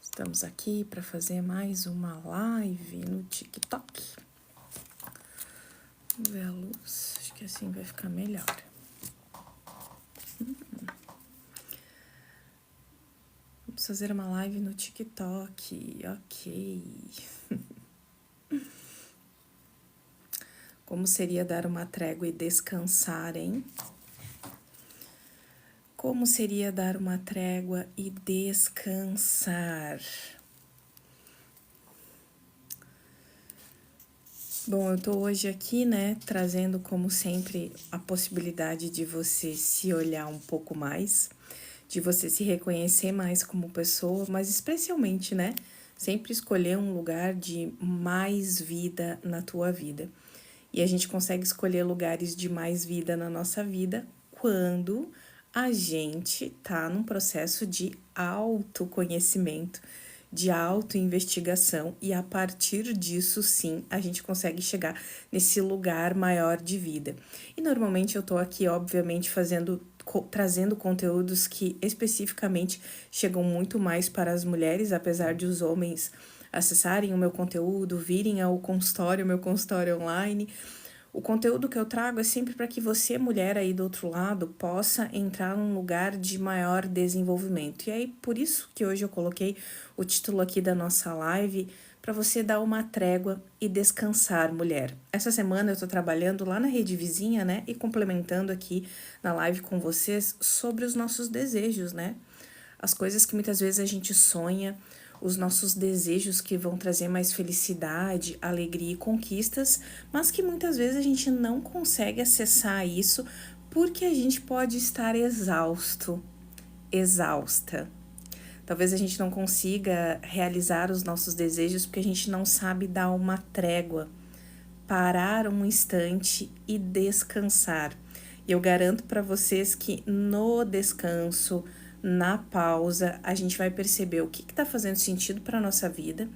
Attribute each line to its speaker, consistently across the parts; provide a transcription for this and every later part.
Speaker 1: Estamos aqui para fazer mais uma live no TikTok. Vamos ver a luz, acho que assim vai ficar melhor. Vamos fazer uma live no TikTok, ok. Como seria dar uma trégua e descansar, hein? Como seria dar uma trégua e descansar? Bom, eu tô hoje aqui, né, trazendo como sempre a possibilidade de você se olhar um pouco mais, de você se reconhecer mais como pessoa, mas especialmente, né, sempre escolher um lugar de mais vida na tua vida. E a gente consegue escolher lugares de mais vida na nossa vida quando a gente tá num processo de autoconhecimento, de autoinvestigação, e a partir disso, sim, a gente consegue chegar nesse lugar maior de vida. E normalmente eu tô aqui, obviamente, trazendo conteúdos que especificamente chegam muito mais para as mulheres, apesar de os homens acessarem o meu conteúdo, virem ao consultório, meu consultório online. O conteúdo que eu trago é sempre para que você, mulher aí do outro lado, possa entrar num lugar de maior desenvolvimento. E aí, por isso que hoje eu coloquei o título aqui da nossa live, para você dar uma trégua e descansar, mulher. Essa semana eu tô trabalhando lá na rede vizinha, né, e complementando aqui na live com vocês sobre os nossos desejos, né? As coisas que muitas vezes a gente sonha, os nossos desejos que vão trazer mais felicidade, alegria e conquistas, mas que muitas vezes a gente não consegue acessar isso porque a gente pode estar exausto, exausta. Talvez a gente não consiga realizar os nossos desejos porque a gente não sabe dar uma trégua, parar um instante e descansar. E eu garanto para vocês que no descanso, na pausa, a gente vai perceber o que está fazendo sentido para a nossa vida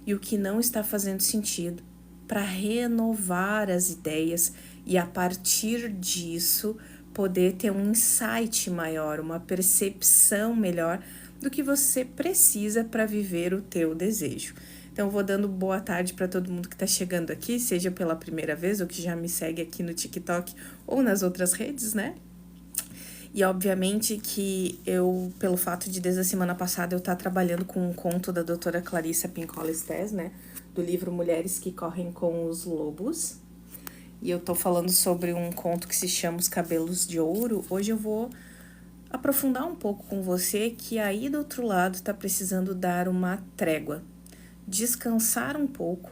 Speaker 1: e o que não está fazendo sentido, para renovar as ideias e a partir disso poder ter um insight maior, uma percepção melhor do que você precisa para viver o teu desejo. Então, eu vou dando boa tarde para todo mundo que está chegando aqui, seja pela primeira vez ou que já me segue aqui no TikTok ou nas outras redes, né? E obviamente que eu, pelo fato de desde a semana passada eu estar trabalhando com um conto da doutora Clarissa Pinkola Estés, né? Do livro Mulheres que Correm com os Lobos. E eu tô falando sobre um conto que se chama Os Cabelos de Ouro. Hoje eu vou aprofundar um pouco com você que aí do outro lado tá precisando dar uma trégua, descansar um pouco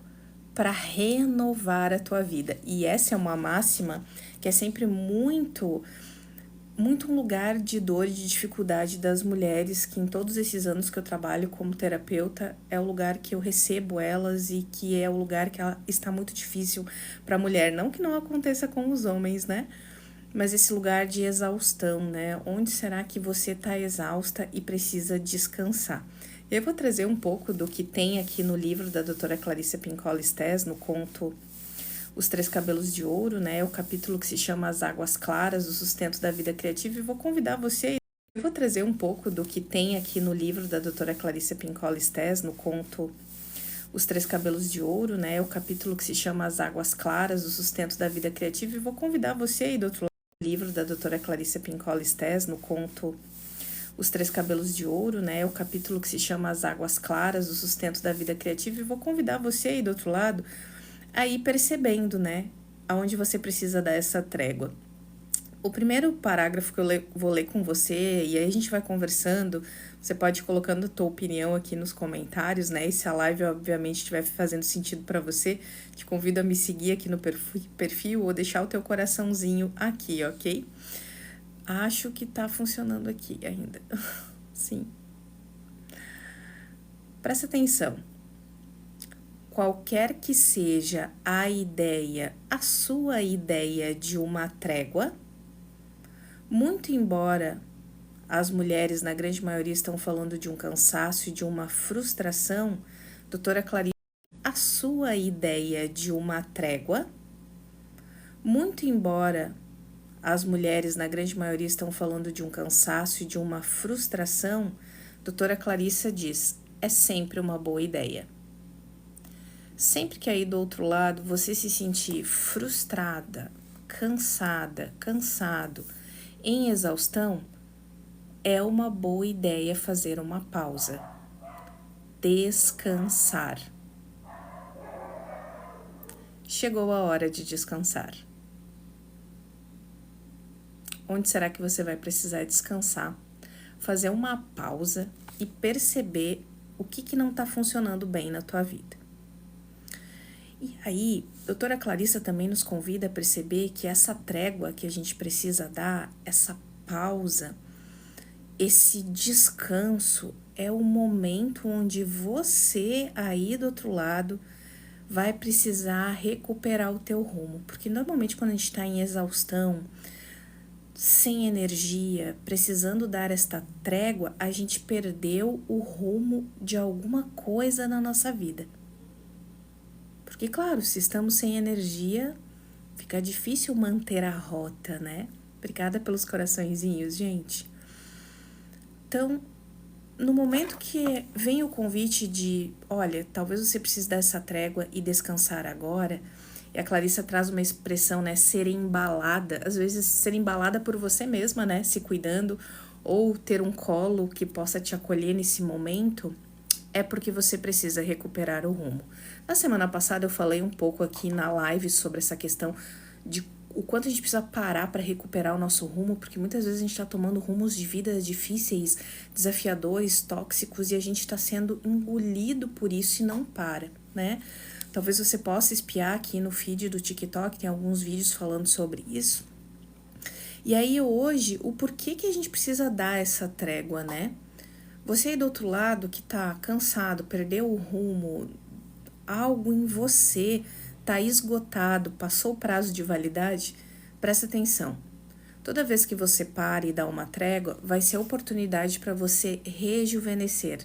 Speaker 1: para renovar a tua vida. E essa é uma máxima que é sempre muito um lugar de dor e de dificuldade das mulheres, que em todos esses anos que eu trabalho como terapeuta, é o lugar que eu recebo elas e que é o lugar que ela está muito difícil para a mulher. Não que não aconteça com os homens, né? Mas esse lugar de exaustão, né? Onde será que você está exausta e precisa descansar? Eu vou trazer um pouco do que tem aqui no livro da doutora Clarissa Pinkola Estés, no conto Os Três Cabelos de Ouro, né? O capítulo que se chama As Águas Claras, o Sustento da Vida Criativa, e vou convidar você. Eu vou trazer um pouco do que tem aqui no livro da doutora Clarissa Pinkola Estés, no conto Os Três Cabelos de Ouro, né? O capítulo que se chama As Águas Claras, o Sustento da Vida Criativa, e vou convidar você aí do outro lado. Livro da doutora Clarissa Pinkola Estés, no conto Os Três Cabelos de Ouro, né? O capítulo que se chama As Águas Claras, o Sustento da Vida Criativa, e vou convidar você aí do outro lado aí percebendo, né, aonde você precisa dar essa trégua. O primeiro parágrafo que eu vou ler com você, e aí a gente vai conversando, você pode ir colocando a tua opinião aqui nos comentários, né, e se a live obviamente estiver fazendo sentido para você, te convido a me seguir aqui no perfil ou deixar o teu coraçãozinho aqui, ok? Acho que tá funcionando aqui ainda, sim. Presta atenção. Qualquer que seja a ideia, a sua ideia de uma trégua, muito embora as mulheres, na grande maioria, estão falando de um cansaço e de uma frustração, doutora Clarissa, a sua ideia de uma trégua, muito embora as mulheres, na grande maioria, estão falando de um cansaço e de uma frustração, doutora Clarissa diz, é sempre uma boa ideia. Sempre que aí do outro lado você se sentir frustrada, cansada, cansado, em exaustão, é uma boa ideia fazer uma pausa. Descansar. Chegou a hora de descansar. Onde será que você vai precisar descansar? Fazer uma pausa e perceber o que não está funcionando bem na tua vida. E aí, doutora Clarissa também nos convida a perceber que essa trégua que a gente precisa dar, essa pausa, esse descanso é o momento onde você aí do outro lado vai precisar recuperar o teu rumo. Porque normalmente quando a gente está em exaustão, sem energia, precisando dar esta trégua, a gente perdeu o rumo de alguma coisa na nossa vida. Porque, claro, se estamos sem energia, fica difícil manter a rota, né? Obrigada pelos coraçõezinhos, gente. Então, no momento que vem o convite de, olha, talvez você precise dessa trégua e descansar agora, e a Clarissa traz uma expressão, né, ser embalada, às vezes ser embalada por você mesma, né, se cuidando, ou ter um colo que possa te acolher nesse momento, é porque você precisa recuperar o rumo. Na semana passada eu falei um pouco aqui na live sobre essa questão de o quanto a gente precisa parar para recuperar o nosso rumo, porque muitas vezes a gente está tomando rumos de vida difíceis, desafiadores, tóxicos, e a gente está sendo engolido por isso e não para, né? Talvez você possa espiar aqui no feed do TikTok, tem alguns vídeos falando sobre isso. E aí hoje, o porquê que a gente precisa dar essa trégua, né? Você aí do outro lado que tá cansado, perdeu o rumo, algo em você tá esgotado, passou o prazo de validade, presta atenção. Toda vez que você para e dá uma trégua, vai ser oportunidade para você rejuvenescer,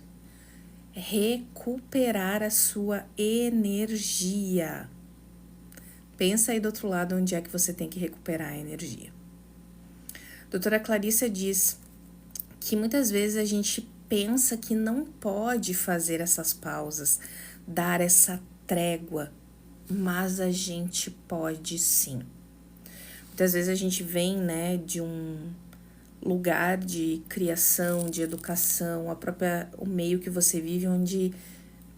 Speaker 1: recuperar a sua energia. Pensa aí do outro lado onde é que você tem que recuperar a energia. Doutora Clarissa diz que muitas vezes a gente pensa que não pode fazer essas pausas, dar essa trégua, mas a gente pode sim. Muitas vezes a gente vem, né, de um lugar de criação, de educação, o meio que você vive, onde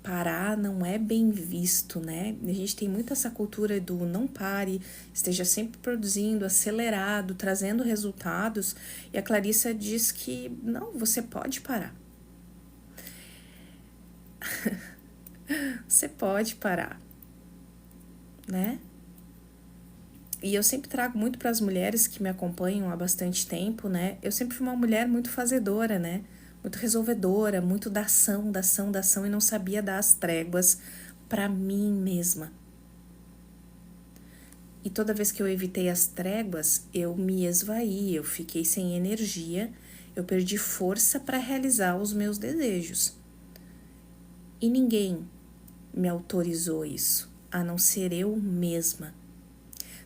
Speaker 1: parar não é bem visto, né? A gente tem muito essa cultura do não pare, esteja sempre produzindo, acelerado, trazendo resultados. E a Clarissa diz que não, você pode parar. Você pode parar, né? E eu sempre trago muito para as mulheres que me acompanham há bastante tempo, né? Eu sempre fui uma mulher muito fazedora, né? Muito resolvedora, muito da ação, da ação, da ação, e não sabia dar as tréguas para mim mesma. E toda vez que eu evitei as tréguas, eu me esvaí, eu fiquei sem energia, eu perdi força para realizar os meus desejos. E ninguém me autorizou isso, a não ser eu mesma.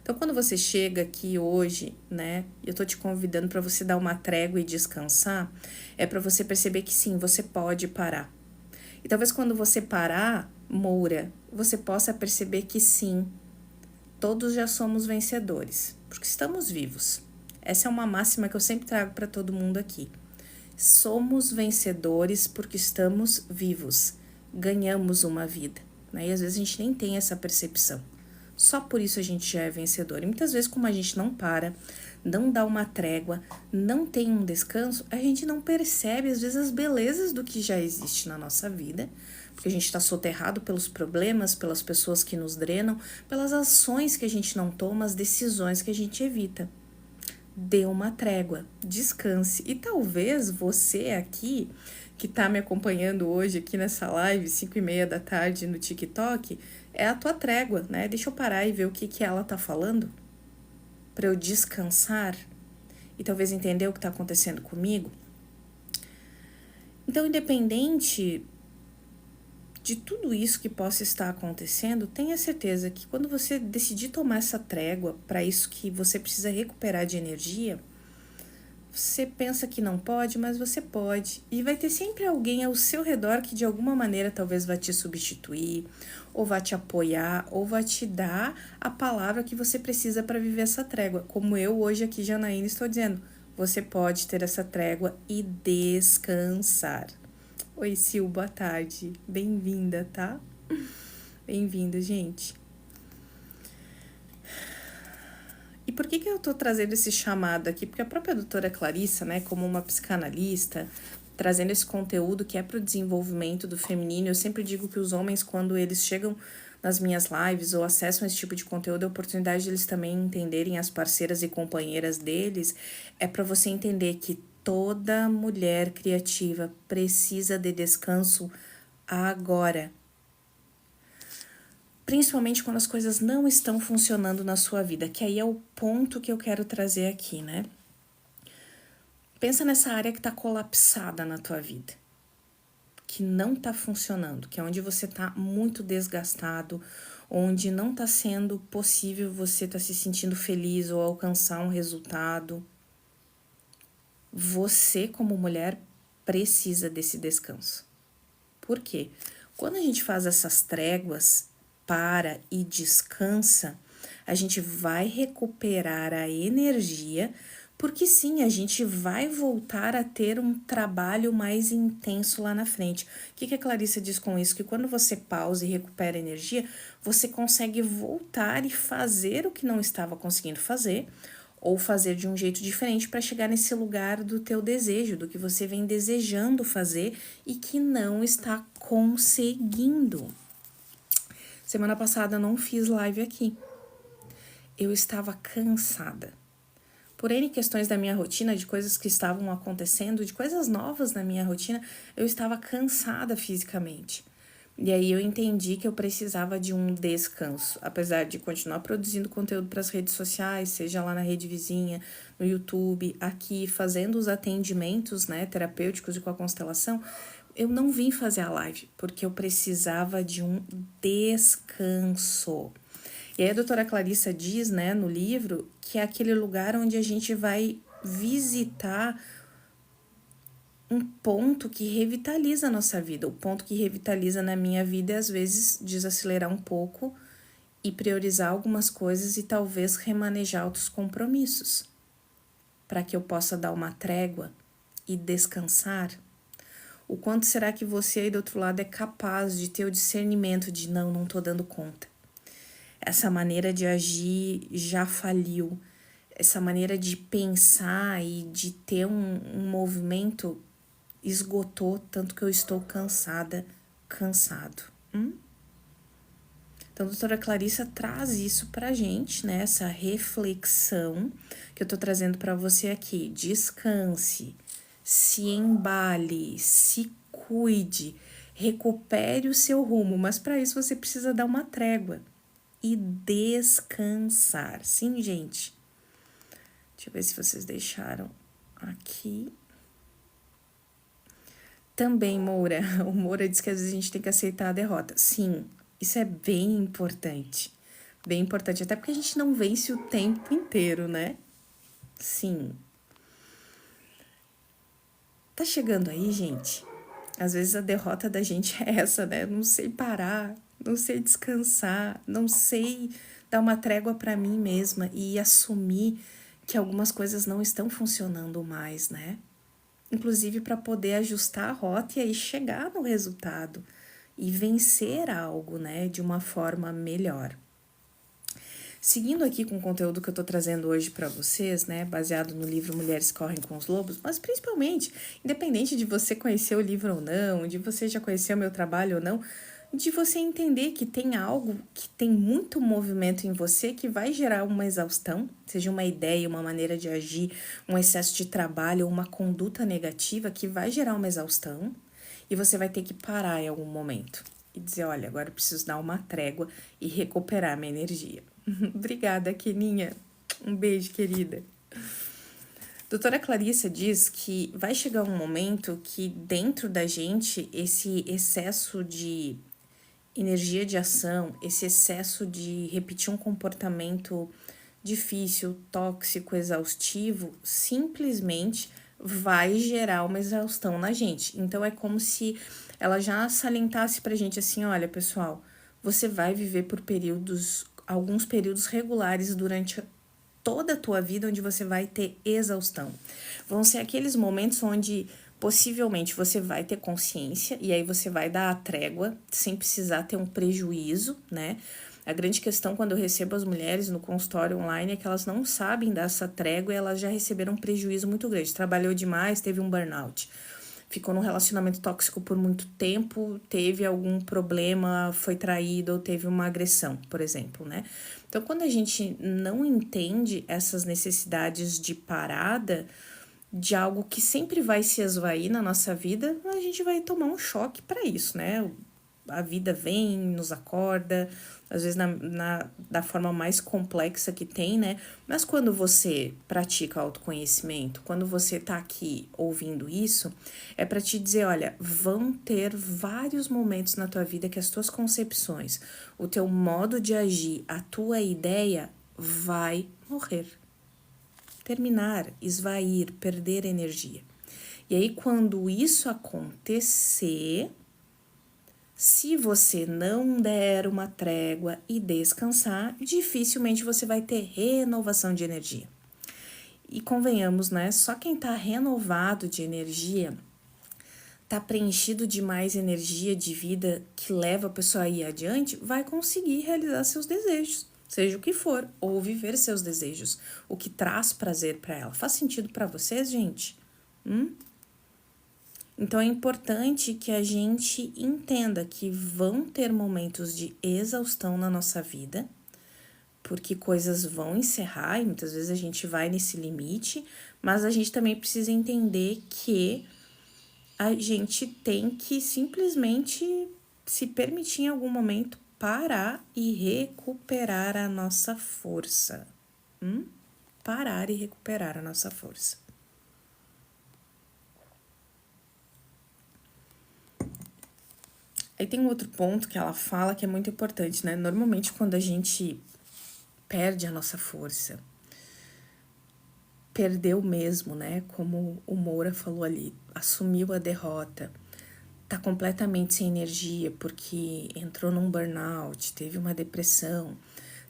Speaker 1: Então, quando você chega aqui hoje, né, eu tô te convidando para você dar uma trégua e descansar, é para você perceber que sim, você pode parar. E talvez quando você parar, Moura, você possa perceber que sim, todos já somos vencedores, porque estamos vivos. Essa é uma máxima que eu sempre trago para todo mundo aqui. Somos vencedores porque estamos vivos, ganhamos uma vida, né? E às vezes a gente nem tem essa percepção. Só por isso a gente já é vencedor. E muitas vezes, como a gente não para, não dá uma trégua, não tem um descanso, a gente não percebe, às vezes, as belezas do que já existe na nossa vida, porque a gente está soterrado pelos problemas, pelas pessoas que nos drenam, pelas ações que a gente não toma, as decisões que a gente evita. Dê uma trégua, descanse. E talvez você aqui, que está me acompanhando hoje aqui nessa live, 5:30 da tarde no TikTok, é a tua trégua, né? Deixa eu parar e ver o que ela tá falando para eu descansar e talvez entender o que tá acontecendo comigo. Então, independente de tudo isso que possa estar acontecendo, tenha certeza que quando você decidir tomar essa trégua para isso que você precisa recuperar de energia, você pensa que não pode, mas você pode. E vai ter sempre alguém ao seu redor que de alguma maneira talvez vai te substituir, ou vai te apoiar, ou vai te dar a palavra que você precisa para viver essa trégua. Como eu hoje aqui, Janaína, estou dizendo, você pode ter essa trégua e descansar. Oi, Sil, boa tarde. Bem-vinda, tá? Bem-vinda, gente. E por que eu tô trazendo esse chamado aqui? Porque a própria doutora Clarissa, né, como uma psicanalista, trazendo esse conteúdo que é para o desenvolvimento do feminino, eu sempre digo que os homens, quando eles chegam nas minhas lives ou acessam esse tipo de conteúdo, a oportunidade de eles também entenderem as parceiras e companheiras deles, é para você entender que toda mulher criativa precisa de descanso agora. Principalmente quando as coisas não estão funcionando na sua vida, que aí é o ponto que eu quero trazer aqui, né? Pensa nessa área que tá colapsada na tua vida, que não tá funcionando, que é onde você tá muito desgastado, onde não tá sendo possível você tá se sentindo feliz ou alcançar um resultado. Você, como mulher, precisa desse descanso. Por quê? Quando a gente faz essas tréguas, para e descansa, a gente vai recuperar a energia, porque sim, a gente vai voltar a ter um trabalho mais intenso lá na frente. O que a Clarissa diz com isso? Que quando você pausa e recupera energia, você consegue voltar e fazer o que não estava conseguindo fazer, ou fazer de um jeito diferente para chegar nesse lugar do teu desejo, do que você vem desejando fazer e que não está conseguindo. Semana passada eu não fiz live aqui. Eu estava cansada. Por N questões da minha rotina, de coisas que estavam acontecendo, de coisas novas na minha rotina, eu estava cansada fisicamente. E aí eu entendi que eu precisava de um descanso, apesar de continuar produzindo conteúdo para as redes sociais, seja lá na rede vizinha, no YouTube, aqui fazendo os atendimentos, né, terapêuticos e com a constelação, eu não vim fazer a live porque eu precisava de um descanso. E aí a doutora Clarissa diz, né, no livro, que é aquele lugar onde a gente vai visitar um ponto que revitaliza a nossa vida. O ponto que revitaliza na minha vida é, às vezes, desacelerar um pouco e priorizar algumas coisas e talvez remanejar outros compromissos, para que eu possa dar uma trégua e descansar. O quanto será que você aí do outro lado é capaz de ter o discernimento de não tô dando conta. Essa maneira de agir já faliu. Essa maneira de pensar e de ter um movimento esgotou, tanto que eu estou cansado. Então, a doutora Clarissa traz isso pra gente, né? Essa reflexão que eu tô trazendo para você aqui. Descanse, se embale, se cuide, recupere o seu rumo, mas para isso você precisa dar uma trégua e descansar. Sim, gente. Deixa eu ver se vocês deixaram aqui. Também, Moura. O Moura diz que às vezes a gente tem que aceitar a derrota. Sim, isso é bem importante. Bem importante, até porque a gente não vence o tempo inteiro, né? Sim. Tá chegando aí, gente? Às vezes a derrota da gente é essa, né? Não sei parar, não sei descansar, não sei dar uma trégua para mim mesma e assumir que algumas coisas não estão funcionando mais, né? Inclusive para poder ajustar a rota e aí chegar no resultado e vencer algo, né, de uma forma melhor. Seguindo aqui com o conteúdo que eu tô trazendo hoje para vocês, né, baseado no livro Mulheres Correm com os Lobos, mas principalmente, independente de você conhecer o livro ou não, de você já conhecer o meu trabalho ou não, de você entender que tem algo que tem muito movimento em você que vai gerar uma exaustão, seja uma ideia, uma maneira de agir, um excesso de trabalho ou uma conduta negativa que vai gerar uma exaustão e você vai ter que parar em algum momento e dizer, olha, agora eu preciso dar uma trégua e recuperar minha energia. Obrigada, Keninha. Um beijo, querida. Doutora Clarissa diz que vai chegar um momento que dentro da gente esse excesso de energia de ação, esse excesso de repetir um comportamento difícil, tóxico, exaustivo, simplesmente vai gerar uma exaustão na gente. Então é como se ela já salientasse pra gente assim, olha, pessoal, você vai viver por alguns períodos regulares durante toda a tua vida onde você vai ter exaustão. Vão ser aqueles momentos onde possivelmente você vai ter consciência e aí você vai dar a trégua sem precisar ter um prejuízo, né? A grande questão quando eu recebo as mulheres no consultório online é que elas não sabem dar essa trégua e elas já receberam um prejuízo muito grande. Trabalhou demais, teve um burnout. Ficou num relacionamento tóxico por muito tempo, teve algum problema, foi traído ou teve uma agressão, por exemplo, né? Então, quando a gente não entende essas necessidades de parada, de algo que sempre vai se esvair na nossa vida, a gente vai tomar um choque para isso, né? A vida vem, nos acorda, às vezes da forma mais complexa que tem, né? Mas quando você pratica autoconhecimento, quando você tá aqui ouvindo isso, é para te dizer, olha, vão ter vários momentos na tua vida que as tuas concepções, o teu modo de agir, a tua ideia vai morrer. Terminar, esvair, perder energia. E aí, quando isso acontecer, se você não der uma trégua e descansar, dificilmente você vai ter renovação de energia. E convenhamos, né? Só quem tá renovado de energia, tá preenchido de mais energia de vida que leva a pessoa a ir adiante, vai conseguir realizar seus desejos, seja o que for, ou viver seus desejos, o que traz prazer para ela. Faz sentido para vocês, gente? Então é importante que a gente entenda que vão ter momentos de exaustão na nossa vida, porque coisas vão encerrar e muitas vezes a gente vai nesse limite, mas a gente também precisa entender que a gente tem que simplesmente se permitir em algum momento parar e recuperar a nossa força. Parar e recuperar a nossa força. Aí tem um outro ponto que ela fala que é muito importante, né? Normalmente quando a gente perde a nossa força, perdeu mesmo, né? Como o Moura falou ali, assumiu a derrota, tá completamente sem energia porque entrou num burnout, teve uma depressão,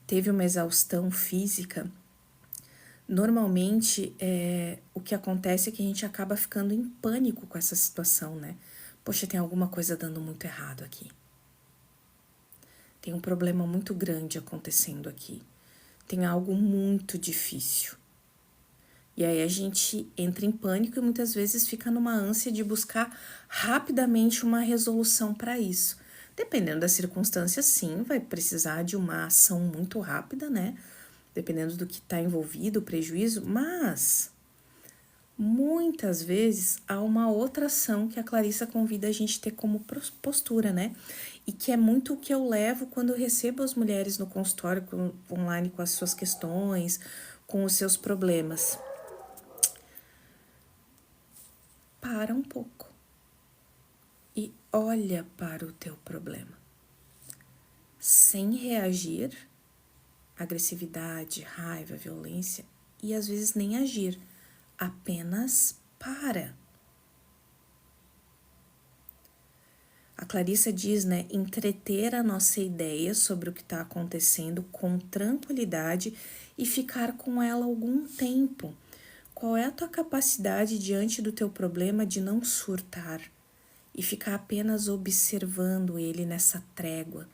Speaker 1: teve uma exaustão física. Normalmente, o que acontece é que a gente acaba ficando em pânico com essa situação, né? Poxa, tem alguma coisa dando muito errado aqui. Tem um problema muito grande acontecendo aqui. Tem algo muito difícil. E aí a gente entra em pânico e muitas vezes fica numa ânsia de buscar rapidamente uma resolução para isso. Dependendo da circunstância, sim, vai precisar de uma ação muito rápida, né? Dependendo do que está envolvido, o prejuízo, mas muitas vezes há uma outra ação que a Clarissa convida a gente a ter como postura, né? E que é muito o que eu levo quando eu recebo as mulheres no consultório online com as suas questões, com os seus problemas. Para um pouco e olha para o teu problema. Sem reagir, agressividade, raiva, violência e às vezes nem agir. Apenas para. A Clarissa diz, né, entreter a nossa ideia sobre o que está acontecendo com tranquilidade e ficar com ela algum tempo. Qual é a tua capacidade diante do teu problema de não surtar e ficar apenas observando ele nessa trégua,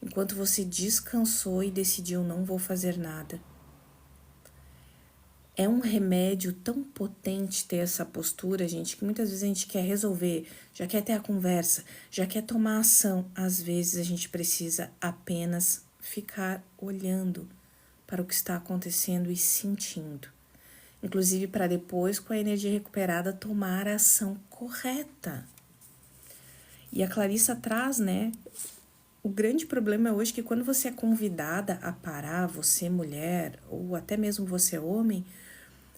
Speaker 1: enquanto você descansou e decidiu não vou fazer nada? É um remédio tão potente ter essa postura, gente, que muitas vezes a gente quer resolver, já quer ter a conversa, já quer tomar ação. Às vezes a gente precisa apenas ficar olhando para o que está acontecendo e sentindo. Inclusive para depois, com a energia recuperada, tomar a ação correta. E a Clarissa traz, né? O grande problema é hoje que quando você é convidada a parar, você mulher, ou até mesmo você homem,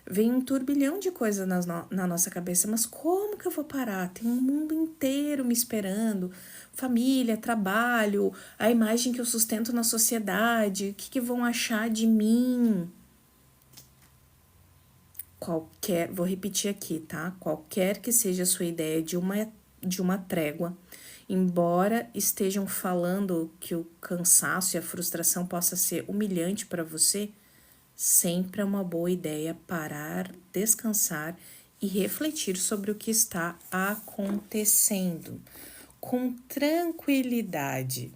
Speaker 1: Vem um turbilhão de coisas na nossa cabeça, mas como que eu vou parar? Tem um mundo inteiro me esperando, família, trabalho, a imagem que eu sustento na sociedade, o que vão achar de mim? Vou repetir aqui, tá? Qualquer que seja a sua ideia de uma trégua, embora estejam falando que o cansaço e a frustração possa ser humilhante para você, sempre é uma boa ideia parar, descansar e refletir sobre o que está acontecendo com tranquilidade.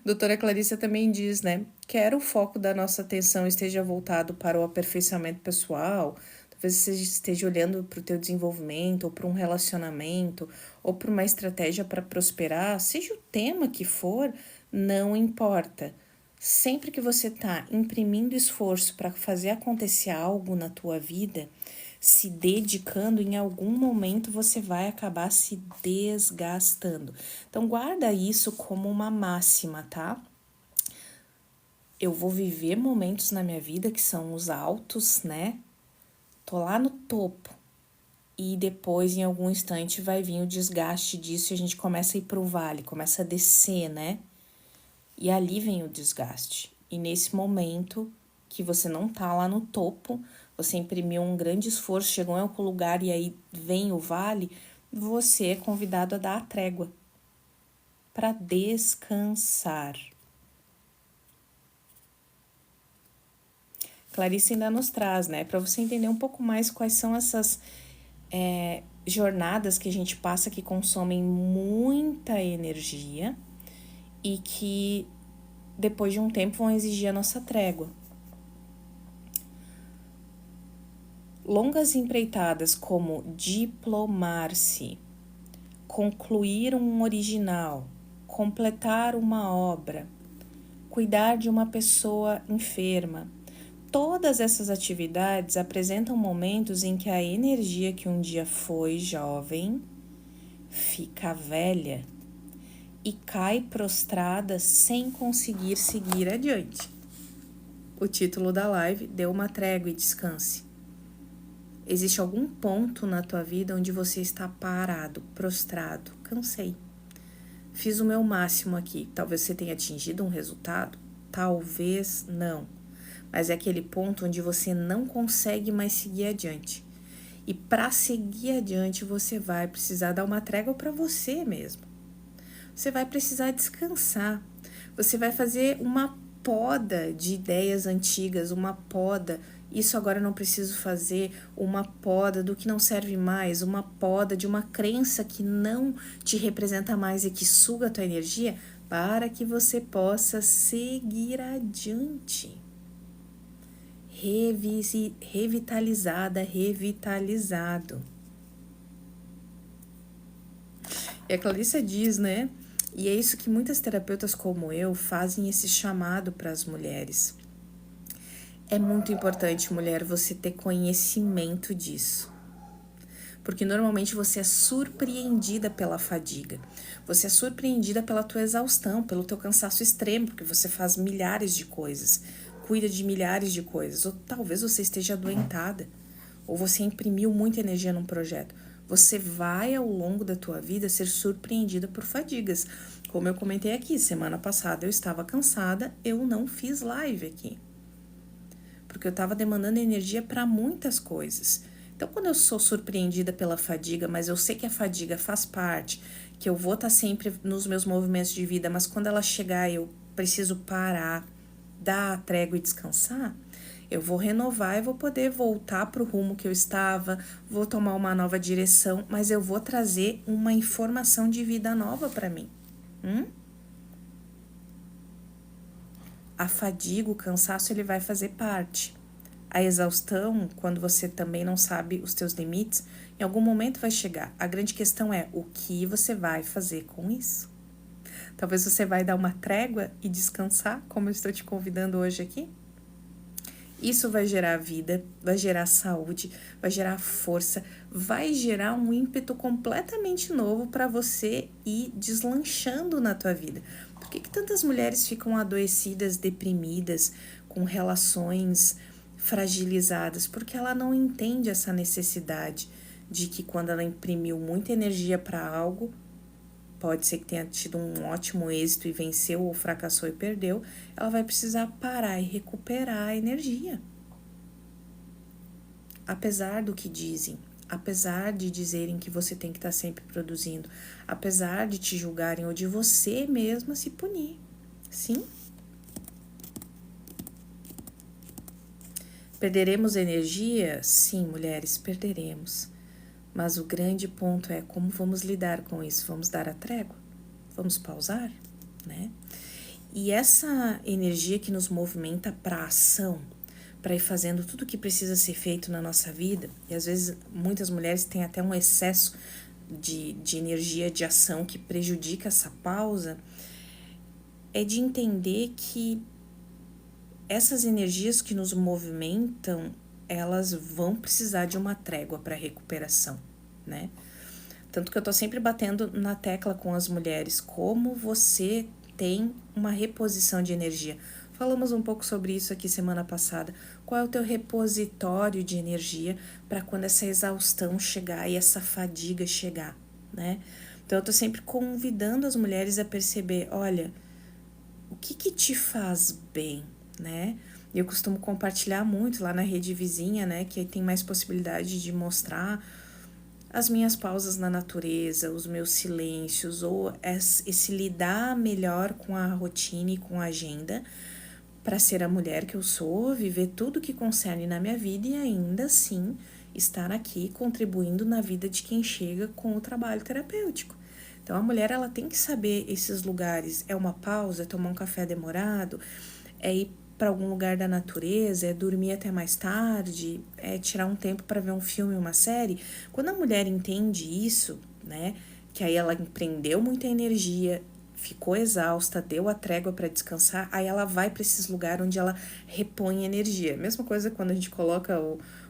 Speaker 1: Doutora Clarissa também diz, né? Quer o foco da nossa atenção esteja voltado para o aperfeiçoamento pessoal, talvez você esteja olhando para o teu desenvolvimento, ou para um relacionamento, ou para uma estratégia para prosperar, seja o tema que for, não importa. Sempre que você está imprimindo esforço para fazer acontecer algo na tua vida, se dedicando, em algum momento você vai acabar se desgastando. Então, guarda isso como uma máxima, tá? Eu vou viver momentos na minha vida que são os altos, né? Tô lá no topo. E depois, em algum instante, vai vir o desgaste disso e a gente começa a ir pro vale, começa a descer, né? E ali vem o desgaste. E nesse momento que você não tá lá no topo, você imprimiu um grande esforço, chegou em algum lugar e aí vem o vale, você é convidado a dar a trégua para descansar. Clarice ainda nos traz, né? Para você entender um pouco mais quais são essas jornadas que a gente passa que consomem muita energia e que depois de um tempo vão exigir a nossa trégua. Longas empreitadas como diplomar-se, concluir um original, completar uma obra, cuidar de uma pessoa enferma. Todas essas atividades apresentam momentos em que a energia que um dia foi jovem fica velha e cai prostrada sem conseguir seguir adiante. O título da live: Dê uma trégua e descanse. Existe algum ponto na tua vida onde você está parado, prostrado? Cansei. Fiz o meu máximo aqui. Talvez você tenha atingido um resultado, talvez não. Mas é aquele ponto onde você não consegue mais seguir adiante. E para seguir adiante, você vai precisar dar uma trégua para você mesmo. Você vai precisar descansar. Você vai fazer uma poda de ideias antigas, uma poda. Isso agora eu não preciso fazer, uma poda do que não serve mais, uma poda de uma crença que não te representa mais e que suga a tua energia, para que você possa seguir adiante. Revitalizado. E a Clarissa diz, né? E é isso que muitas terapeutas como eu fazem esse chamado para as mulheres. É muito importante, mulher, você ter conhecimento disso. Porque normalmente você é surpreendida pela fadiga. Você é surpreendida pela tua exaustão, pelo teu cansaço extremo, porque você faz milhares de coisas, cuida de milhares de coisas. Ou talvez você esteja adoentada, ou você imprimiu muita energia num projeto. Você vai, ao longo da tua vida, ser surpreendida por fadigas. Como eu comentei aqui, semana passada eu estava cansada, eu não fiz live aqui. Porque eu estava demandando energia para muitas coisas. Então, quando eu sou surpreendida pela fadiga, mas eu sei que a fadiga faz parte, que eu vou estar sempre nos meus movimentos de vida, mas quando ela chegar eu preciso parar, dar a trégua e descansar, eu vou renovar e vou poder voltar para o rumo que eu estava, vou tomar uma nova direção, mas eu vou trazer uma informação de vida nova para mim. A fadiga, o cansaço, ele vai fazer parte. A exaustão, quando você também não sabe os teus limites, em algum momento vai chegar. A grande questão é o que você vai fazer com isso. Talvez você vai dar uma trégua e descansar, como eu estou te convidando hoje aqui. Isso vai gerar vida, vai gerar saúde, vai gerar força, vai gerar um ímpeto completamente novo para você ir deslanchando na tua vida. Por que tantas mulheres ficam adoecidas, deprimidas, com relações fragilizadas, porque ela não entende essa necessidade de que quando ela imprimiu muita energia para algo, pode ser que tenha tido um ótimo êxito e venceu ou fracassou e perdeu, ela vai precisar parar e recuperar a energia. Apesar do que dizem, apesar de dizerem que você tem que estar sempre produzindo, apesar de te julgarem ou de você mesma se punir. Sim? Perderemos energia? Sim, mulheres, perderemos. Mas o grande ponto é como vamos lidar com isso. Vamos dar a trégua? Vamos pausar? Né? E essa energia que nos movimenta para a ação, para ir fazendo tudo o que precisa ser feito na nossa vida, e às vezes muitas mulheres têm até um excesso de energia de ação que prejudica essa pausa, é de entender que essas energias que nos movimentam, elas vão precisar de uma trégua para recuperação, né? Tanto que eu tô sempre batendo na tecla com as mulheres, como você tem uma reposição de energia. Falamos um pouco sobre isso aqui semana passada. Qual é o teu repositório de energia para quando essa exaustão chegar e essa fadiga chegar, né? Então eu tô sempre convidando as mulheres a perceber, olha, o que te faz bem, né? Eu costumo compartilhar muito lá na rede vizinha, né? Que aí tem mais possibilidade de mostrar as minhas pausas na natureza, os meus silêncios, ou esse lidar melhor com a rotina e com a agenda, para ser a mulher que eu sou, viver tudo que concerne na minha vida e ainda assim estar aqui contribuindo na vida de quem chega com o trabalho terapêutico. Então a mulher ela tem que saber esses lugares, é uma pausa, é tomar um café demorado, é ir para algum lugar da natureza, é dormir até mais tarde, é tirar um tempo para ver um filme, uma série. Quando a mulher entende isso, né, que aí ela empreendeu muita energia, ficou exausta, deu a trégua para descansar, aí ela vai para esses lugares onde ela repõe energia. Mesma coisa quando a gente coloca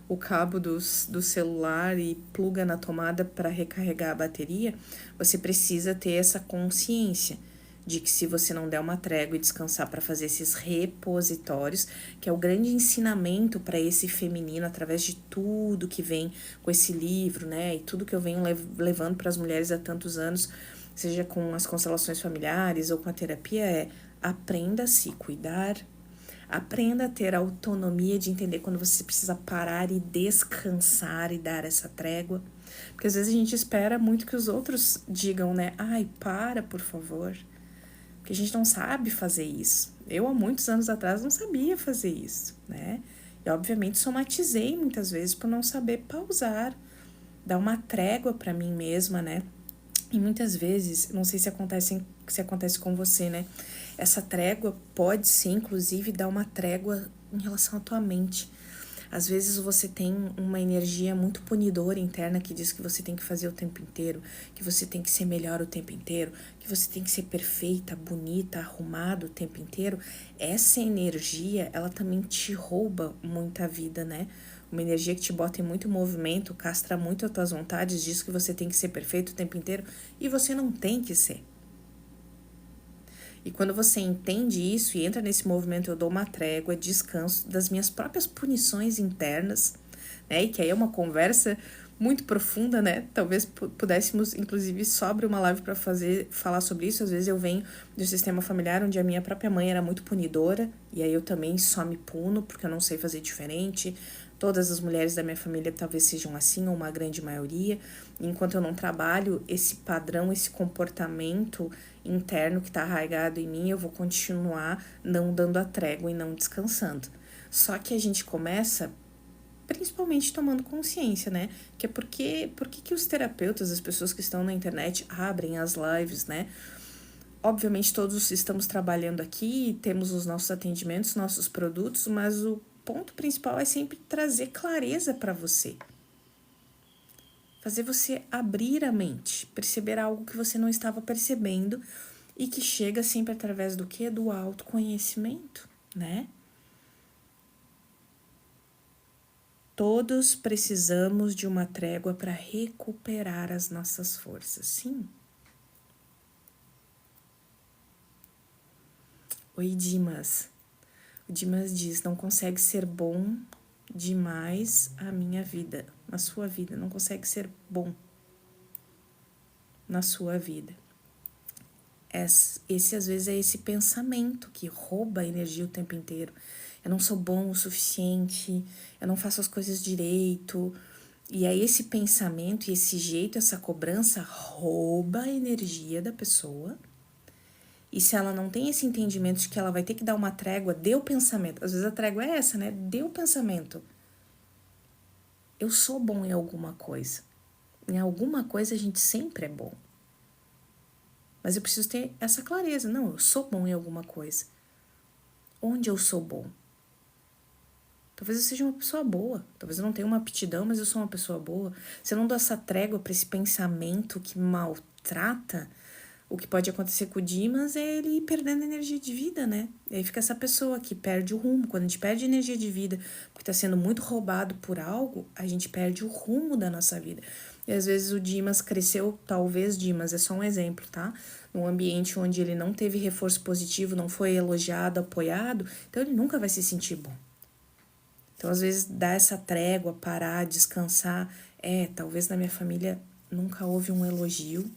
Speaker 1: o cabo do celular e pluga na tomada para recarregar a bateria, você precisa ter essa consciência de que se você não der uma trégua e descansar para fazer esses repositórios, que é o grande ensinamento para esse feminino através de tudo que vem com esse livro, né? E tudo que eu venho levando para as mulheres há tantos anos, seja com as constelações familiares ou com a terapia, é aprenda a se cuidar, aprenda a ter a autonomia de entender quando você precisa parar e descansar e dar essa trégua. Porque às vezes a gente espera muito que os outros digam, né? Ai, para, por favor. Porque a gente não sabe fazer isso. Eu, há muitos anos atrás, não sabia fazer isso, né? E, obviamente, somatizei muitas vezes por não saber pausar, dar uma trégua para mim mesma, né? E muitas vezes, não sei se acontece com você, né? Essa trégua pode ser, inclusive, dar uma trégua em relação à tua mente. Às vezes você tem uma energia muito punidora interna que diz que você tem que fazer o tempo inteiro, que você tem que ser melhor o tempo inteiro, que você tem que ser perfeita, bonita, arrumada o tempo inteiro. Essa energia, ela também te rouba muita vida, né? Uma energia que te bota em muito movimento, castra muito as tuas vontades, diz que você tem que ser perfeito o tempo inteiro e você não tem que ser. E quando você entende isso e entra nesse movimento, eu dou uma trégua, descanso das minhas próprias punições internas, né? E que aí é uma conversa muito profunda, né? Talvez pudéssemos, inclusive, sobre uma live para falar sobre isso. Às vezes eu venho do sistema familiar onde a minha própria mãe era muito punidora, e aí eu também só me puno porque eu não sei fazer diferente. Todas as mulheres da minha família talvez sejam assim, ou uma grande maioria. Enquanto eu não trabalho esse padrão, esse comportamento interno que está arraigado em mim, eu vou continuar não dando a trégua e não descansando. Só que a gente começa principalmente tomando consciência, né? Que é por que os terapeutas, as pessoas que estão na internet abrem as lives, né? Obviamente todos estamos trabalhando aqui, temos os nossos atendimentos, nossos produtos, mas o ponto principal é sempre trazer clareza para você. Fazer você abrir a mente, perceber algo que você não estava percebendo e que chega sempre através do quê? Do autoconhecimento, né? Todos precisamos de uma trégua para recuperar as nossas forças, sim. Oi, Dimas. O Dimas diz, não consegue ser bom demais a minha vida, na sua vida, não consegue ser bom na sua vida. Esse às vezes é esse pensamento que rouba a energia o tempo inteiro. Eu não sou bom o suficiente, eu não faço as coisas direito. E aí esse pensamento e esse jeito, essa cobrança rouba a energia da pessoa. E se ela não tem esse entendimento de que ela vai ter que dar uma trégua, dê o pensamento. Às vezes a trégua é essa, né? Dê o pensamento. Eu sou bom em alguma coisa. Em alguma coisa a gente sempre é bom. Mas eu preciso ter essa clareza. Não, eu sou bom em alguma coisa. Onde eu sou bom? Talvez eu seja uma pessoa boa. Talvez eu não tenha uma aptidão, mas eu sou uma pessoa boa. Se eu não dou essa trégua para esse pensamento que maltrata, o que pode acontecer com o Dimas é ele ir perdendo energia de vida, né? E aí fica essa pessoa que perde o rumo. Quando a gente perde energia de vida porque está sendo muito roubado por algo, a gente perde o rumo da nossa vida. E às vezes o Dimas cresceu, talvez Dimas, é só um exemplo, tá? Num ambiente onde ele não teve reforço positivo, não foi elogiado, apoiado, então ele nunca vai se sentir bom. Então, às vezes, dar essa trégua, parar, descansar. Talvez na minha família nunca houve um elogio,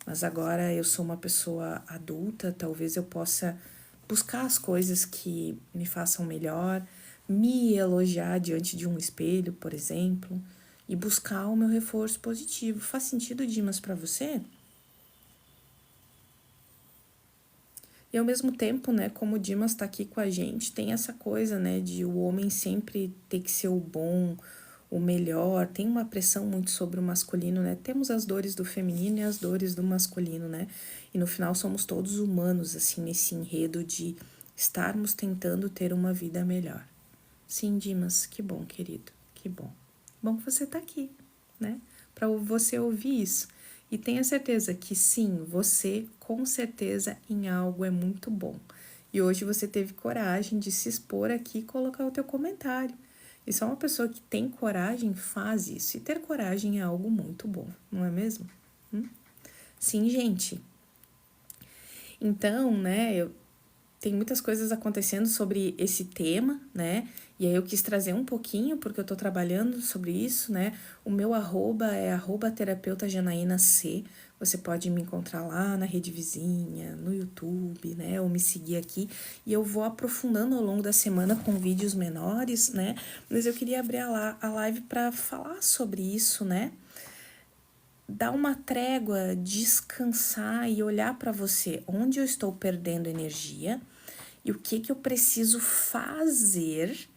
Speaker 1: mas agora eu sou uma pessoa adulta, talvez eu possa buscar as coisas que me façam melhor, me elogiar diante de um espelho, por exemplo, e buscar o meu reforço positivo. Faz sentido, Dimas, para você? E ao mesmo tempo, né, como o Dimas está aqui com a gente, tem essa coisa, né, de o homem sempre ter que ser o bom, o melhor, tem uma pressão muito sobre o masculino, né? Temos as dores do feminino e as dores do masculino, né? E no final somos todos humanos, assim, nesse enredo de estarmos tentando ter uma vida melhor. Sim, Dimas, que bom, querido, que bom. Bom que você tá aqui, né? Para você ouvir isso. E tenha certeza que sim, você com certeza em algo é muito bom. E hoje você teve coragem de se expor aqui e colocar o teu comentário. E só uma pessoa que tem coragem faz isso. E ter coragem é algo muito bom, não é mesmo? Sim, gente. Então, né, tem muitas coisas acontecendo sobre esse tema, né? E aí eu quis trazer um pouquinho, porque eu tô trabalhando sobre isso, né? O meu arroba é @terapeutajanaínac. Você pode me encontrar lá na Rede Vizinha, no YouTube, né? Ou me seguir aqui. E eu vou aprofundando ao longo da semana com vídeos menores, né? Mas eu queria abrir a live para falar sobre isso, né? Dar uma trégua, descansar e olhar para você, onde eu estou perdendo energia e o que eu preciso fazer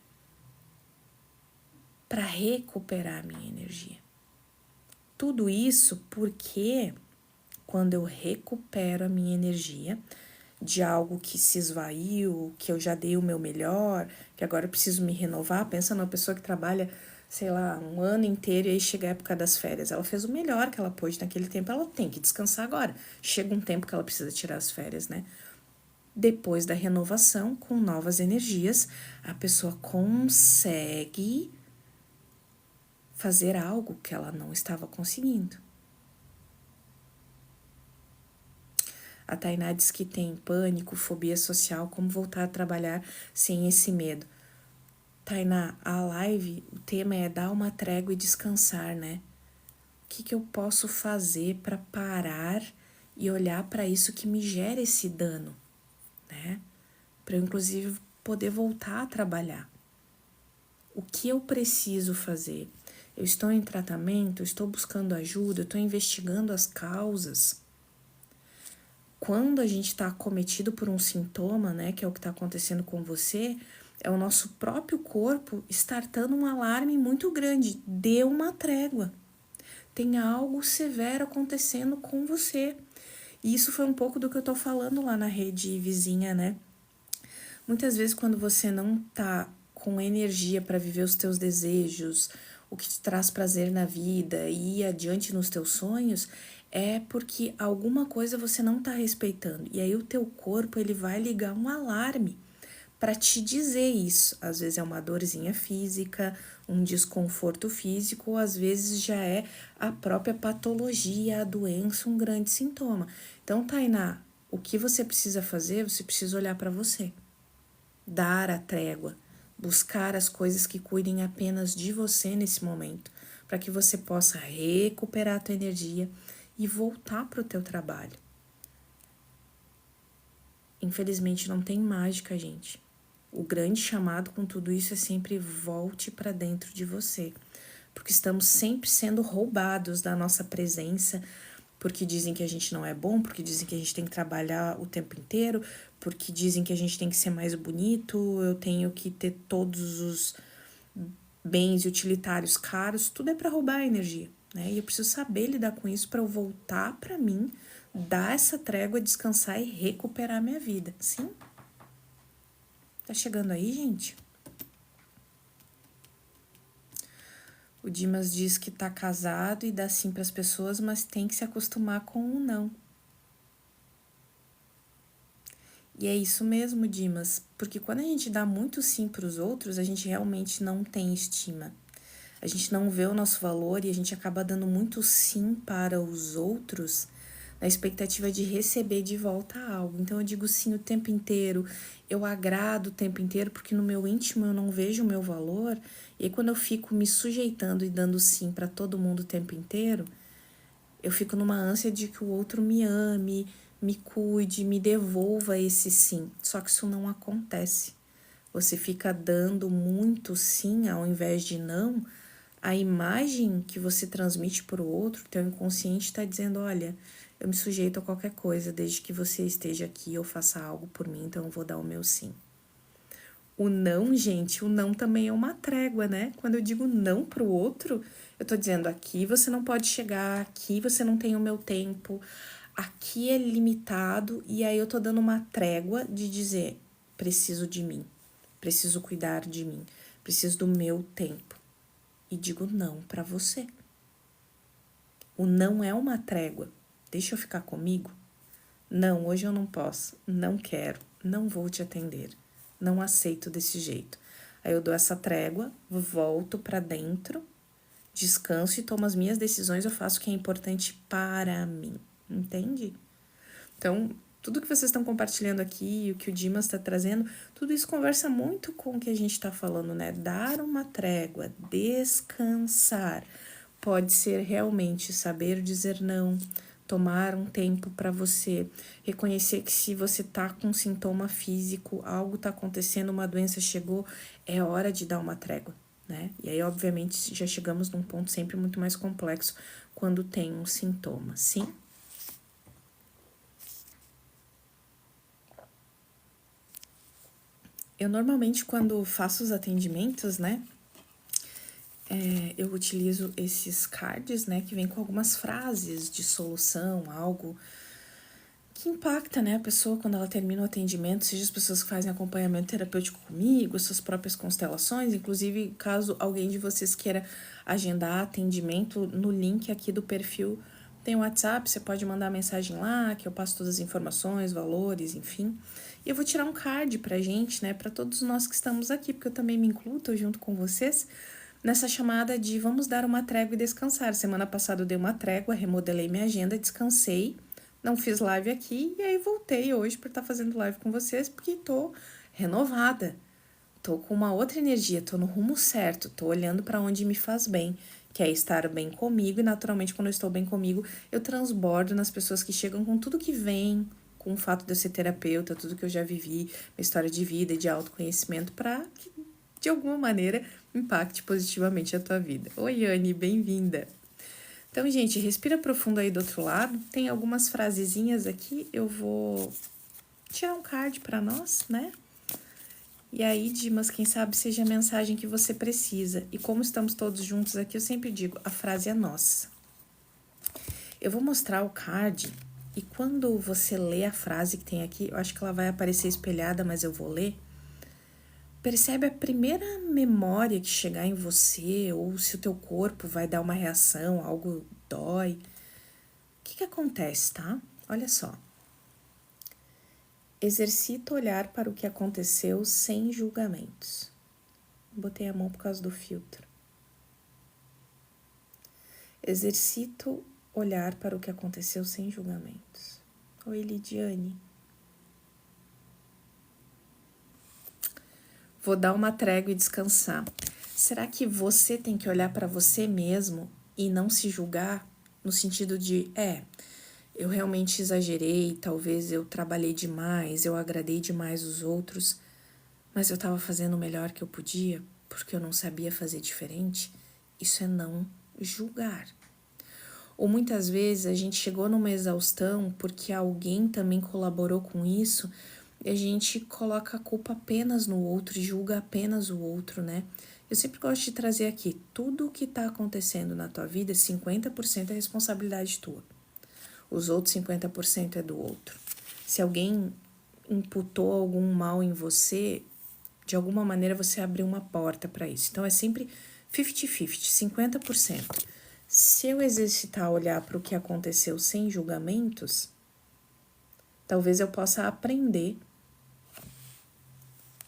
Speaker 1: para recuperar a minha energia. Tudo isso porque quando eu recupero a minha energia de algo que se esvaiu, que eu já dei o meu melhor, que agora eu preciso me renovar, pensa numa pessoa que trabalha, sei lá, um ano inteiro e aí chega a época das férias. Ela fez o melhor que ela pôde naquele tempo, ela tem que descansar agora. Chega um tempo que ela precisa tirar as férias, né? Depois da renovação, com novas energias, a pessoa consegue fazer algo que ela não estava conseguindo. A Tainá diz que tem pânico, fobia social, como voltar a trabalhar sem esse medo. Tainá, a live, o tema é dar uma trégua e descansar, né? O que eu posso fazer para parar e olhar para isso que me gera esse dano, né? Para eu, inclusive, poder voltar a trabalhar. O que eu preciso fazer? Eu estou em tratamento, eu estou buscando ajuda, eu estou investigando as causas. Quando a gente está acometido por um sintoma, né, que é o que está acontecendo com você, é o nosso próprio corpo startando um alarme muito grande. Dê uma trégua. Tem algo severo acontecendo com você. E isso foi um pouco do que eu tô falando lá na Rede Vizinha, né? Muitas vezes quando você não tá com energia para viver os teus desejos, o que te traz prazer na vida e ir adiante nos teus sonhos, é porque alguma coisa você não tá respeitando. E aí o teu corpo, ele vai ligar um alarme para te dizer isso. Às vezes é uma dorzinha física, um desconforto físico, ou às vezes já é a própria patologia, a doença, um grande sintoma. Então, Tainá, o que você precisa fazer? Você precisa olhar para você. Dar a trégua, Buscar as coisas que cuidem apenas de você nesse momento, para que você possa recuperar a tua energia e voltar para o teu trabalho. Infelizmente não tem mágica, gente. O grande chamado com tudo isso é sempre volte para dentro de você, porque estamos sempre sendo roubados da nossa presença, porque dizem que a gente não é bom, porque dizem que a gente tem que trabalhar o tempo inteiro, porque dizem que a gente tem que ser mais bonito, eu tenho que ter todos os bens utilitários caros, tudo é para roubar a energia, né? E eu preciso saber lidar com isso para eu voltar para mim, dar essa trégua, descansar e recuperar minha vida. Sim? Tá chegando aí, gente? O Dimas diz que tá casado e dá sim pras pessoas, mas tem que se acostumar com o não. E é isso mesmo, Dimas, porque quando a gente dá muito sim pros outros, a gente realmente não tem estima. A gente não vê o nosso valor e a gente acaba dando muito sim para os outros na expectativa de receber de volta algo. Então eu digo sim o tempo inteiro, eu agrado o tempo inteiro porque no meu íntimo eu não vejo o meu valor. E aí, quando eu fico me sujeitando e dando sim para todo mundo o tempo inteiro, eu fico numa ânsia de que o outro me ame, me cuide, me devolva esse sim. Só que isso não acontece. Você fica dando muito sim ao invés de não. A imagem que você transmite para o outro, teu inconsciente está dizendo, olha, eu me sujeito a qualquer coisa, desde que você esteja aqui ou faça algo por mim, então eu vou dar o meu sim. O não, gente, o não também é uma trégua, né? Quando eu digo não pro outro, eu tô dizendo aqui você não pode chegar, aqui você não tem o meu tempo, aqui é limitado, e aí eu tô dando uma trégua de dizer, preciso de mim, preciso cuidar de mim, preciso do meu tempo. E digo não para você. O não é uma trégua. Deixa eu ficar comigo? Não, hoje eu não posso. Não quero. Não vou te atender. Não aceito desse jeito. Aí eu dou essa trégua, volto para dentro, descanso e tomo as minhas decisões. Eu faço o que é importante para mim. Entende? Então, tudo que vocês estão compartilhando aqui, o que o Dimas está trazendo, tudo isso conversa muito com o que a gente está falando, né? Dar uma trégua, descansar. Pode ser realmente saber dizer não, tomar um tempo para você, reconhecer que se você tá com um sintoma físico, algo tá acontecendo, uma doença chegou, é hora de dar uma trégua, né? E aí, obviamente, já chegamos num ponto sempre muito mais complexo quando tem um sintoma, sim? Eu normalmente, quando faço os atendimentos, né, eu utilizo esses cards, né, que vem com algumas frases de solução, algo que impacta, né, a pessoa quando ela termina o atendimento, seja as pessoas que fazem acompanhamento terapêutico comigo, suas próprias constelações, inclusive caso alguém de vocês queira agendar atendimento, no link aqui do perfil tem o WhatsApp, você pode mandar mensagem lá, que eu passo todas as informações, valores, enfim. E eu vou tirar um card pra gente, né, pra todos nós que estamos aqui, porque eu também me incluo, tô junto com vocês, nessa chamada de vamos dar uma trégua e descansar. Semana passada eu dei uma trégua, remodelei minha agenda, descansei, não fiz live aqui e aí voltei hoje para estar fazendo live com vocês porque tô renovada. Tô com uma outra energia, tô no rumo certo, tô olhando para onde me faz bem, que é estar bem comigo e naturalmente quando eu estou bem comigo, eu transbordo nas pessoas que chegam com tudo que vem, com o fato de eu ser terapeuta, tudo que eu já vivi, minha história de vida e de autoconhecimento para que de alguma maneira impacte positivamente a tua vida. Oi, Anne, bem-vinda. Então, gente, respira profundo aí do outro lado. Tem algumas frasezinhas aqui. Eu vou tirar um card para nós, né? E aí, Dimas, quem sabe seja a mensagem que você precisa. E como estamos todos juntos aqui, eu sempre digo, a frase é nossa. Eu vou mostrar o card e quando você lê a frase que tem aqui, eu acho que ela vai aparecer espelhada, mas eu vou ler. Percebe a primeira memória que chegar em você, ou se o teu corpo vai dar uma reação, algo dói. O que acontece, tá? Olha só. Exercita olhar para o que aconteceu sem julgamentos. Botei a mão por causa do filtro. Exercito olhar para o que aconteceu sem julgamentos. Oi, Lidiane. Vou dar uma trégua e descansar. Será que você tem que olhar para você mesmo e não se julgar no sentido de, eu realmente exagerei, talvez eu trabalhei demais, eu agradei demais os outros, mas eu estava fazendo o melhor que eu podia porque eu não sabia fazer diferente? Isso é não julgar. Ou muitas vezes a gente chegou numa exaustão porque alguém também colaborou com isso e a gente coloca a culpa apenas no outro e julga apenas o outro, né? Eu sempre gosto de trazer aqui, tudo o que está acontecendo na tua vida, 50% é responsabilidade tua. Os outros 50% é do outro. Se alguém imputou algum mal em você, de alguma maneira você abriu uma porta para isso. Então é sempre 50-50, 50%. Se eu exercitar olhar para o que aconteceu sem julgamentos, talvez eu possa aprender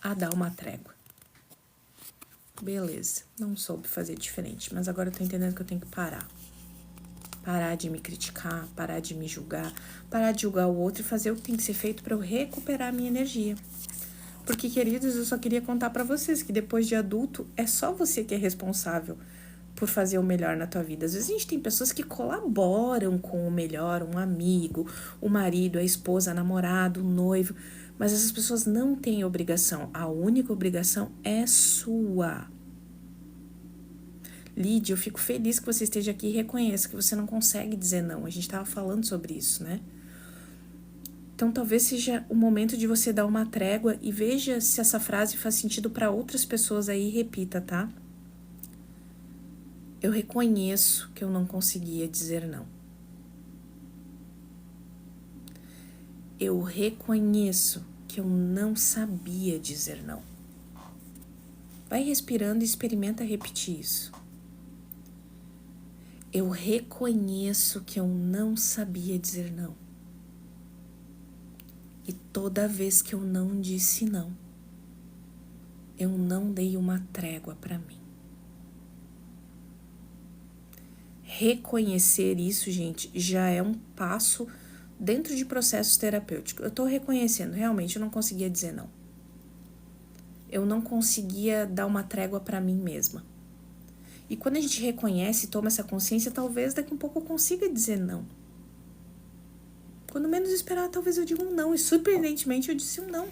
Speaker 1: a dar uma trégua. Beleza, não soube fazer diferente, mas agora eu tô entendendo que eu tenho que parar. Parar de me criticar, parar de me julgar, parar de julgar o outro e fazer o que tem que ser feito para eu recuperar a minha energia. Porque, queridos, eu só queria contar para vocês que depois de adulto é só você que é responsável por fazer o melhor na tua vida. Às vezes a gente tem pessoas que colaboram com o melhor, um amigo, o marido, a esposa, a namorado, o noivo, mas essas pessoas não têm obrigação. A única obrigação é sua. Lídia, eu fico feliz que você esteja aqui e reconheça que você não consegue dizer não. A gente estava falando sobre isso, né? Então, talvez seja o momento de você dar uma trégua e veja se essa frase faz sentido para outras pessoas aí e repita, tá? Eu reconheço que eu não conseguia dizer não. Eu reconheço que eu não sabia dizer não. Vai respirando e experimenta repetir isso. Eu reconheço que eu não sabia dizer não. E toda vez que eu não disse não, eu não dei uma trégua para mim. Reconhecer isso, gente, já é um passo dentro de processos terapêuticos. Eu tô reconhecendo, realmente eu não conseguia dizer não. Eu não conseguia dar uma trégua para mim mesma. E quando a gente reconhece e toma essa consciência, talvez daqui a um pouco eu consiga dizer não. Quando menos esperar, talvez eu diga um não. E surpreendentemente eu disse um não.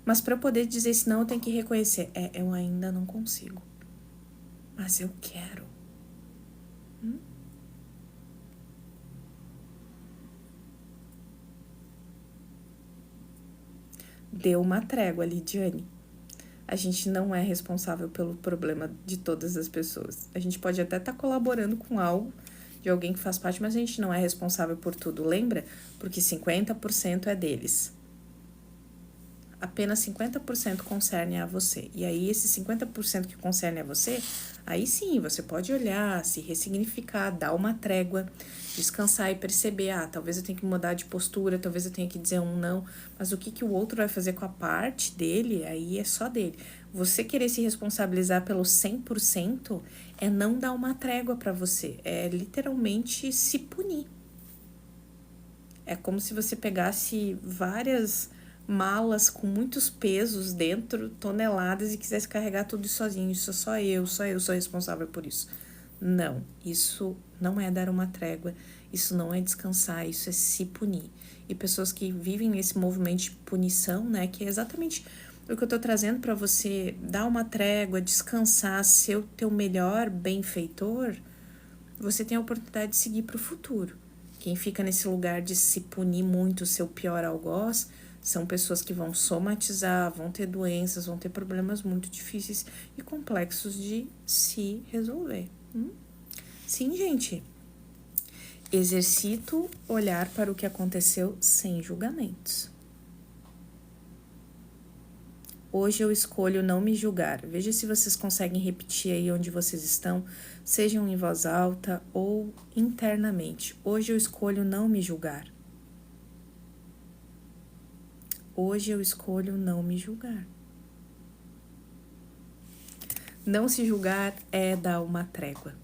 Speaker 1: Mas para eu poder dizer esse não, eu tenho que reconhecer. Eu ainda não consigo. Mas eu quero. Deu uma trégua, Lidiane. A gente não é responsável pelo problema de todas as pessoas. A gente pode até estar colaborando com algo de alguém que faz parte, mas a gente não é responsável por tudo, lembra? Porque 50% é deles. Apenas 50% concerne a você. E aí, esse 50% que concerne a você, aí sim, você pode olhar, se ressignificar, dar uma trégua, descansar e perceber, talvez eu tenha que mudar de postura, talvez eu tenha que dizer um não, mas o que o outro vai fazer com a parte dele, aí é só dele. Você querer se responsabilizar pelo 100% é não dar uma trégua para você, é literalmente se punir. É como se você pegasse várias malas com muitos pesos dentro, toneladas, e quisesse carregar tudo sozinho. Isso só eu sou responsável por isso. Não, isso não é dar uma trégua, isso não é descansar, isso é se punir. E pessoas que vivem nesse movimento de punição, né, que é exatamente o que eu tô trazendo para você dar uma trégua, descansar, ser o teu melhor benfeitor, você tem a oportunidade de seguir para o futuro. Quem fica nesse lugar de se punir muito, seu pior algoz, são pessoas que vão somatizar, vão ter doenças, vão ter problemas muito difíceis e complexos de se resolver. Sim, gente. Exercito olhar para o que aconteceu sem julgamentos. Hoje eu escolho não me julgar. Veja se vocês conseguem repetir aí onde vocês estão, sejam em voz alta ou internamente. Hoje eu escolho não me julgar. Hoje eu escolho não me julgar. Não se julgar é dar uma trégua.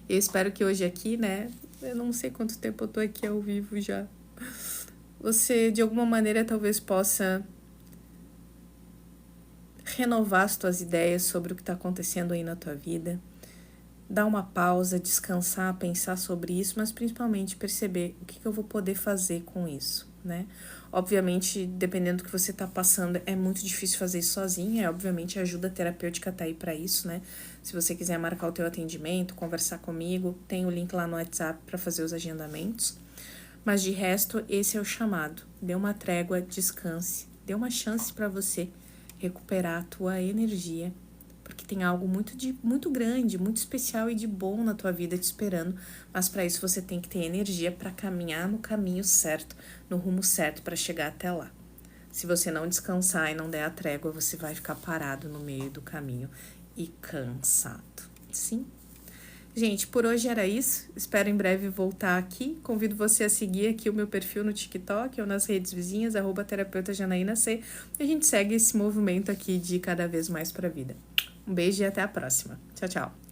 Speaker 1: Eu espero que hoje aqui, né? Eu não sei quanto tempo eu tô aqui ao vivo já. Você, de alguma maneira, talvez possa renovar as tuas ideias sobre o que está acontecendo aí na tua vida, dar uma pausa, descansar, pensar sobre isso, mas principalmente perceber o que eu vou poder fazer com isso, né? Obviamente, dependendo do que você tá passando, é muito difícil fazer isso sozinha, obviamente a ajuda terapêutica tá aí para isso, né? Se você quiser marcar o teu atendimento, conversar comigo, tem o link lá no WhatsApp para fazer os agendamentos. Mas de resto, esse é o chamado. Dê uma trégua, descanse, dê uma chance para você recuperar a tua energia, porque tem algo muito grande, muito especial e de bom na tua vida te esperando, mas para isso você tem que ter energia para caminhar no caminho certo, no rumo certo para chegar até lá. Se você não descansar e não der a trégua, você vai ficar parado no meio do caminho e cansado. Sim? Gente, por hoje era isso. Espero em breve voltar aqui. Convido você a seguir aqui o meu perfil no TikTok ou nas redes vizinhas, @terapeutaJanaínaC. E a gente segue esse movimento aqui de cada vez mais para a vida. Um beijo e até a próxima. Tchau, tchau.